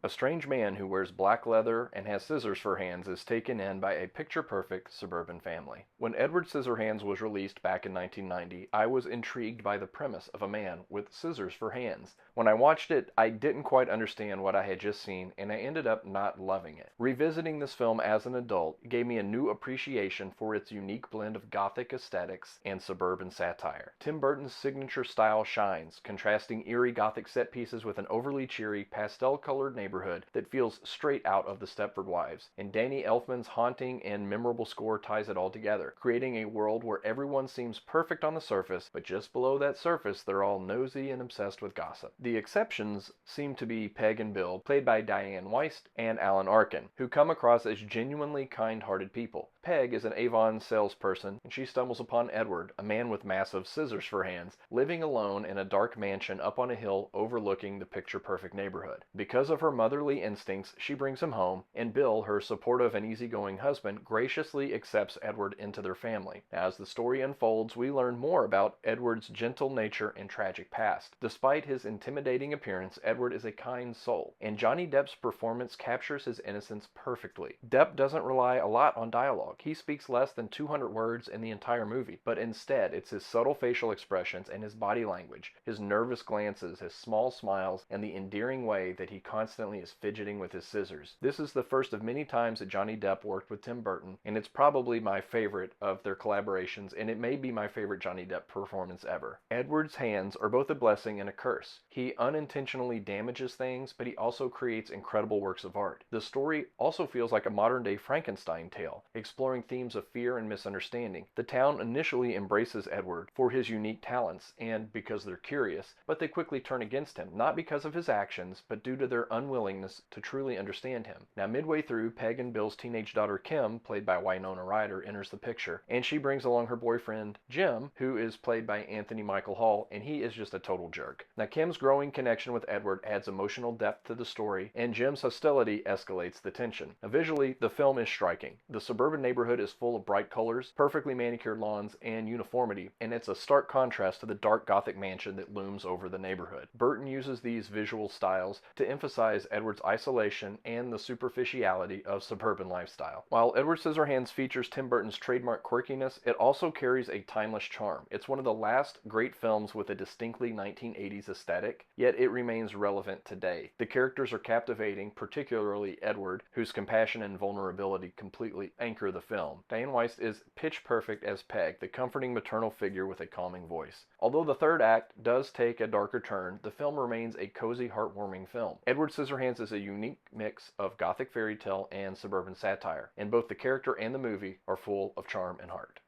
A strange man who wears black leather and has scissors for hands is taken in by a picture-perfect suburban family. When Edward Scissorhands was released back in 1990, I was intrigued by the premise of a man with scissors for hands. When I watched it, I didn't quite understand what I had just seen, and I ended up not loving it. Revisiting this film as an adult gave me a new appreciation for its unique blend of gothic aesthetics and suburban satire. Tim Burton's signature style shines, contrasting eerie gothic set pieces with an overly cheery, pastel-colored neighborhood that feels straight out of the Stepford Wives, and Danny Elfman's haunting and memorable score ties it all together, creating a world where everyone seems perfect on the surface, but just below that surface they're all nosy and obsessed with gossip. The exceptions seem to be Peg and Bill, played by Dianne Wiest and Alan Arkin, who come across as genuinely kind-hearted people. Peg is an Avon salesperson, and she stumbles upon Edward, a man with massive scissors for hands, living alone in a dark mansion up on a hill overlooking the picture-perfect neighborhood. Because of her motherly instincts, she brings him home, and Bill, her supportive and easygoing husband, graciously accepts Edward into their family. As the story unfolds, we learn more about Edward's gentle nature and tragic past. Despite his intimidating appearance, Edward is a kind soul, and Johnny Depp's performance captures his innocence perfectly. Depp doesn't rely a lot on dialogue. He speaks less than 200 words in the entire movie, but instead it's his subtle facial expressions and his body language, his nervous glances, his small smiles, and the endearing way that he constantly is fidgeting with his scissors. This is the first of many times that Johnny Depp worked with Tim Burton, and it's probably my favorite of their collaborations, and it may be my favorite Johnny Depp performance ever. Edward's hands are both a blessing and a curse. He unintentionally damages things, but he also creates incredible works of art. The story also feels like a modern-day Frankenstein tale, exploring themes of fear and misunderstanding. The town initially embraces Edward for his unique talents and because they're curious, but they quickly turn against him, not because of his actions, but due to their unwillingness to truly understand him. Now, midway through, Peg and Bill's teenage daughter Kim, played by Winona Ryder, enters the picture, and she brings along her boyfriend Jim, who is played by Anthony Michael Hall, and he is just a total jerk. Now, Kim's growing connection with Edward adds emotional depth to the story, and Jim's hostility escalates the tension. Now, visually, the film is striking. The suburban neighborhood is full of bright colors, perfectly manicured lawns, and uniformity, and it's a stark contrast to the dark Gothic mansion that looms over the neighborhood. Burton uses these visual styles to emphasize Edward's isolation and the superficiality of suburban lifestyle. While Edward Scissorhands features Tim Burton's trademark quirkiness, it also carries a timeless charm. It's one of the last great films with a distinctly 1980s aesthetic, yet it remains relevant today. The characters are captivating, particularly Edward, whose compassion and vulnerability completely anchor the film. Dianne Wiest is pitch perfect as Peg, the comforting maternal figure with a calming voice. Although the third act does take a darker turn, the film remains a cozy, heartwarming film. Edward Scissorhands is a unique mix of gothic fairy tale and suburban satire, and both the character and the movie are full of charm and heart.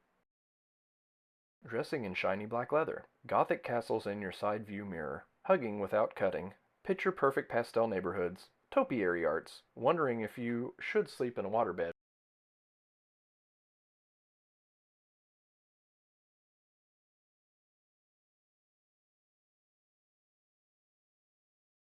Dressing in shiny black leather, gothic castles in your side view mirror, hugging without cutting, picture perfect pastel neighborhoods, topiary arts, wondering if you should sleep in a waterbed,